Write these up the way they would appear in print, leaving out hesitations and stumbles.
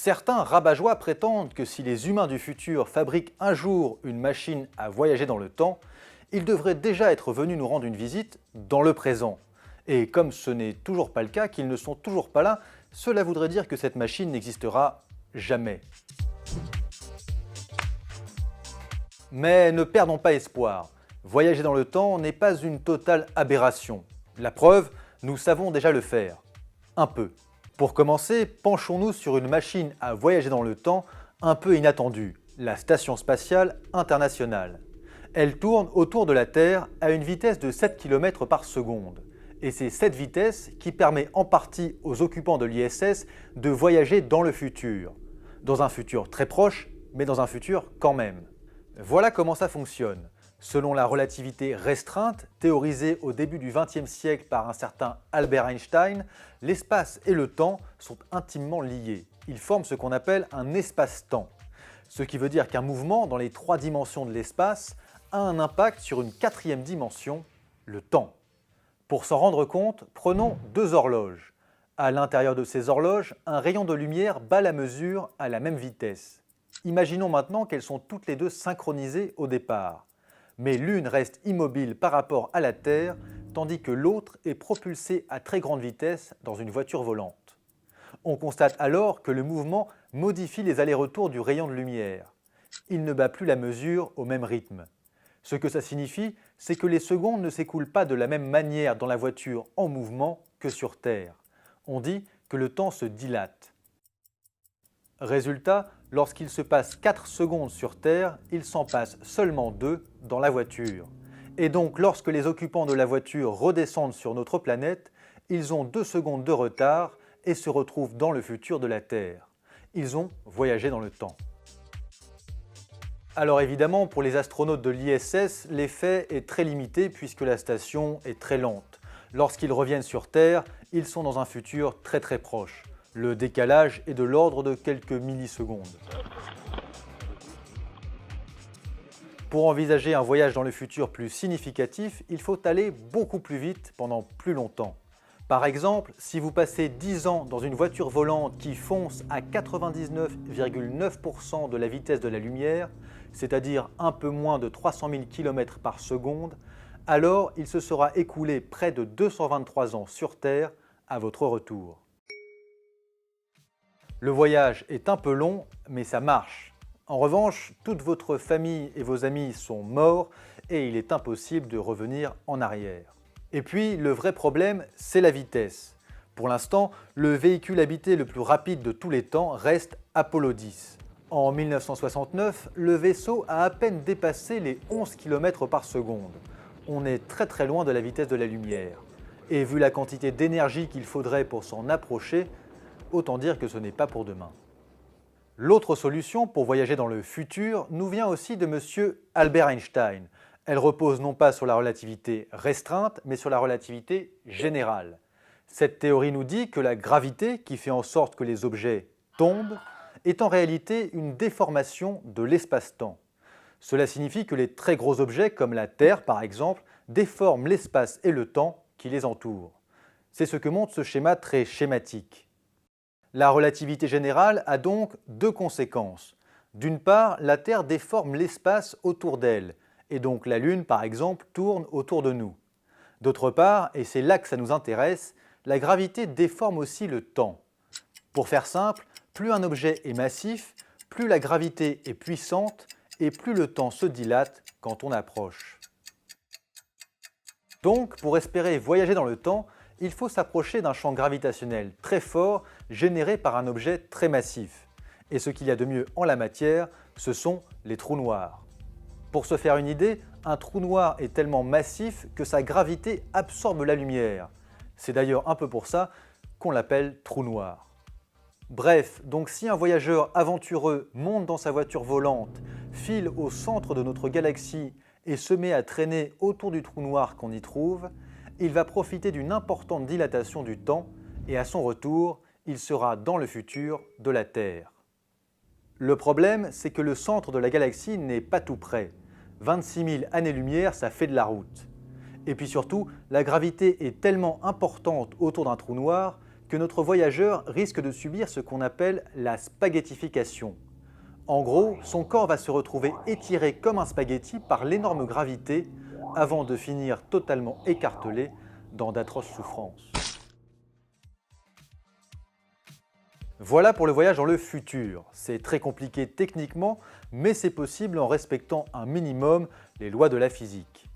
Certains rabat-joie prétendent que si les humains du futur fabriquent un jour une machine à voyager dans le temps, ils devraient déjà être venus nous rendre une visite dans le présent. Et comme ce n'est toujours pas le cas, qu'ils ne sont toujours pas là, cela voudrait dire que cette machine n'existera jamais. Mais ne perdons pas espoir. Voyager dans le temps n'est pas une totale aberration. La preuve, nous savons déjà le faire. Un peu. Pour commencer, penchons-nous sur une machine à voyager dans le temps un peu inattendue, la Station spatiale internationale. Elle tourne autour de la Terre à une vitesse de 7 km par seconde. Et c'est cette vitesse qui permet en partie aux occupants de l'ISS de voyager dans le futur. Dans un futur très proche, mais dans un futur quand même. Voilà comment ça fonctionne. Selon la relativité restreinte, théorisée au début du XXe siècle par un certain Albert Einstein, l'espace et le temps sont intimement liés. Ils forment ce qu'on appelle un espace-temps. Ce qui veut dire qu'un mouvement dans les 3 dimensions de l'espace a un impact sur une 4e dimension, le temps. Pour s'en rendre compte, prenons 2 horloges. À l'intérieur de ces horloges, un rayon de lumière bat la mesure à la même vitesse. Imaginons maintenant qu'elles sont toutes les deux synchronisées au départ. Mais l'une reste immobile par rapport à la Terre, tandis que l'autre est propulsée à très grande vitesse dans une voiture volante. On constate alors que le mouvement modifie les allers-retours du rayon de lumière. Il ne bat plus la mesure au même rythme. Ce que ça signifie, c'est que les secondes ne s'écoulent pas de la même manière dans la voiture en mouvement que sur Terre. On dit que le temps se dilate. Résultat, lorsqu'il se passe 4 secondes sur Terre, il s'en passe seulement 2 dans la voiture. Et donc lorsque les occupants de la voiture redescendent sur notre planète, ils ont 2 secondes de retard et se retrouvent dans le futur de la Terre. Ils ont voyagé dans le temps. Alors évidemment, pour les astronautes de l'ISS, l'effet est très limité puisque la station est très lente. Lorsqu'ils reviennent sur Terre, ils sont dans un futur très proche. Le décalage est de l'ordre de quelques millisecondes. Pour envisager un voyage dans le futur plus significatif, il faut aller beaucoup plus vite pendant plus longtemps. Par exemple, si vous passez 10 ans dans une voiture volante qui fonce à 99,9% de la vitesse de la lumière, c'est-à-dire un peu moins de 300 000 km par seconde, alors il se sera écoulé près de 223 ans sur Terre à votre retour. Le voyage est un peu long, mais ça marche. En revanche, toute votre famille et vos amis sont morts et il est impossible de revenir en arrière. Et puis, le vrai problème, c'est la vitesse. Pour l'instant, le véhicule habité le plus rapide de tous les temps reste Apollo 10. En 1969, le vaisseau a à peine dépassé les 11 km par seconde. On est très loin de la vitesse de la lumière. Et vu la quantité d'énergie qu'il faudrait pour s'en approcher, autant dire que ce n'est pas pour demain. L'autre solution pour voyager dans le futur nous vient aussi de M. Albert Einstein. Elle repose non pas sur la relativité restreinte, mais sur la relativité générale. Cette théorie nous dit que la gravité, qui fait en sorte que les objets tombent, est en réalité une déformation de l'espace-temps. Cela signifie que les très gros objets, comme la Terre par exemple, déforment l'espace et le temps qui les entourent. C'est ce que montre ce schéma très schématique. La relativité générale a donc 2 conséquences. D'une part, la Terre déforme l'espace autour d'elle, et donc la Lune, par exemple, tourne autour de nous. D'autre part, et c'est là que ça nous intéresse, la gravité déforme aussi le temps. Pour faire simple, plus un objet est massif, plus la gravité est puissante, et plus le temps se dilate quand on approche. Donc, pour espérer voyager dans le temps, il faut s'approcher d'un champ gravitationnel très fort généré par un objet très massif. Et ce qu'il y a de mieux en la matière, ce sont les trous noirs. Pour se faire une idée, un trou noir est tellement massif que sa gravité absorbe la lumière. C'est d'ailleurs un peu pour ça qu'on l'appelle trou noir. Bref, donc si un voyageur aventureux monte dans sa voiture volante, file au centre de notre galaxie et se met à traîner autour du trou noir qu'on y trouve, il va profiter d'une importante dilatation du temps et à son retour, il sera dans le futur de la Terre. Le problème, c'est que le centre de la galaxie n'est pas tout près. 26 000 années-lumière, ça fait de la route. Et puis surtout, la gravité est tellement importante autour d'un trou noir que notre voyageur risque de subir ce qu'on appelle la spaghettification. En gros, son corps va se retrouver étiré comme un spaghetti par l'énorme gravité avant de finir totalement écartelé dans d'atroces souffrances. Voilà pour le voyage dans le futur. C'est très compliqué techniquement, mais c'est possible en respectant un minimum les lois de la physique.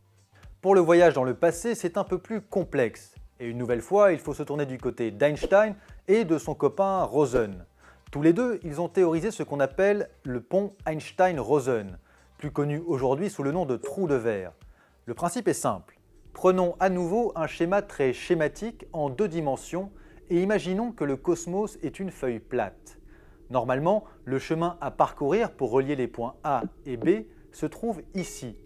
Pour le voyage dans le passé, c'est un peu plus complexe. Et une nouvelle fois, il faut se tourner du côté d'Einstein et de son copain Rosen. Tous les deux, ils ont théorisé ce qu'on appelle le pont Einstein-Rosen, plus connu aujourd'hui sous le nom de trou de verre. Le principe est simple. Prenons à nouveau un schéma très schématique en 2 dimensions et imaginons que le cosmos est une feuille plate. Normalement, le chemin à parcourir pour relier les points A et B se trouve ici.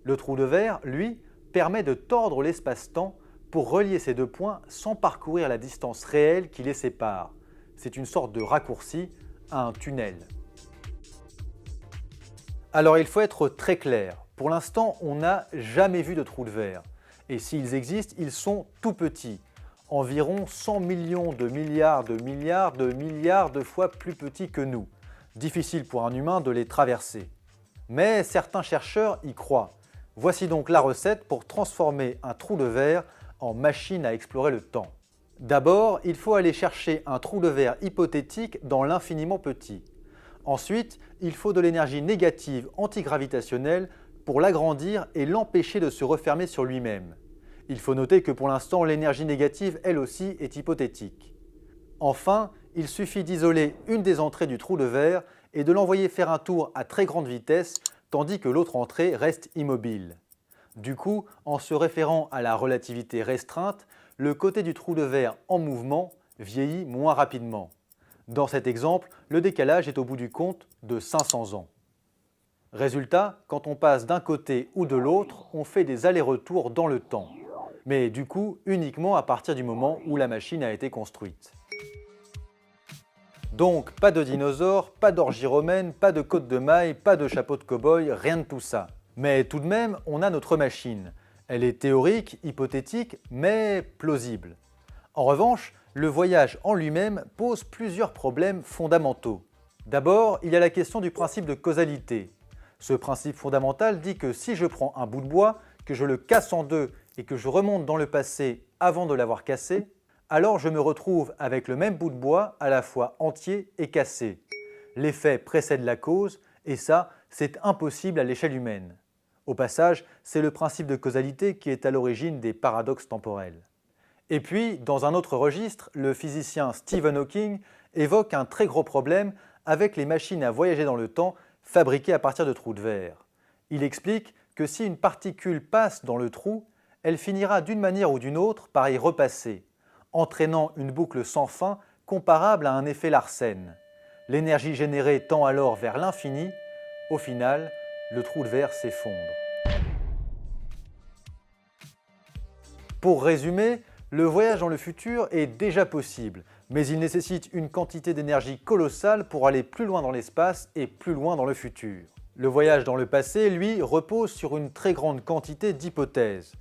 Le trou de verre, lui, permet de tordre l'espace-temps pour relier ces 2 points sans parcourir la distance réelle qui les sépare. C'est une sorte de raccourci à un tunnel. Alors il faut être très clair. Pour l'instant, on n'a jamais vu de trou de verre. Et s'ils existent, ils sont tout petits. Environ 100 millions de milliards de milliards de milliards de fois plus petits que nous. Difficile pour un humain de les traverser. Mais certains chercheurs y croient. Voici donc la recette pour transformer un trou de verre en machine à explorer le temps. D'abord, il faut aller chercher un trou de verre hypothétique dans l'infiniment petit. Ensuite, il faut de l'énergie négative antigravitationnelle pour l'agrandir et l'empêcher de se refermer sur lui-même. Il faut noter que pour l'instant, l'énergie négative, elle aussi, est hypothétique. Enfin, il suffit d'isoler une des entrées du trou de verre et de l'envoyer faire un tour à très grande vitesse, tandis que l'autre entrée reste immobile. Du coup, en se référant à la relativité restreinte, le côté du trou de verre en mouvement vieillit moins rapidement. Dans cet exemple, le décalage est au bout du compte de 500 ans. Résultat, quand on passe d'un côté ou de l'autre, on fait des allers-retours dans le temps. Mais du coup, uniquement à partir du moment où la machine a été construite. Donc, pas de dinosaures, pas d'orgie romaine, pas de côte de maille, pas de chapeau de cow-boy, rien de tout ça. Mais tout de même, on a notre machine. Elle est théorique, hypothétique, mais plausible. En revanche, le voyage en lui-même pose plusieurs problèmes fondamentaux. D'abord, il y a la question du principe de causalité. Ce principe fondamental dit que si je prends un bout de bois, que je le casse en deux et que je remonte dans le passé avant de l'avoir cassé, alors je me retrouve avec le même bout de bois à la fois entier et cassé. L'effet précède la cause et ça, c'est impossible à l'échelle humaine. Au passage, c'est le principe de causalité qui est à l'origine des paradoxes temporels. Et puis, dans un autre registre, le physicien Stephen Hawking évoque un très gros problème avec les machines à voyager dans le temps fabriquées à partir de trous de verre. Il explique que si une particule passe dans le trou, elle finira d'une manière ou d'une autre par y repasser, entraînant une boucle sans fin comparable à un effet Larsen. L'énergie générée tend alors vers l'infini. Au final, le trou de verre s'effondre. Pour résumer, le voyage dans le futur est déjà possible, mais il nécessite une quantité d'énergie colossale pour aller plus loin dans l'espace et plus loin dans le futur. Le voyage dans le passé, lui, repose sur une très grande quantité d'hypothèses,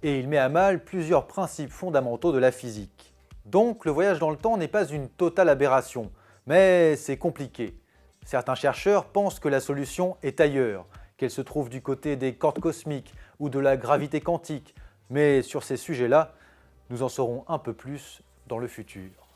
et il met à mal plusieurs principes fondamentaux de la physique. Donc le voyage dans le temps n'est pas une totale aberration, mais c'est compliqué. Certains chercheurs pensent que la solution est ailleurs, qu'elle se trouve du côté des cordes cosmiques ou de la gravité quantique, mais sur ces sujets-là, nous en saurons un peu plus dans le futur.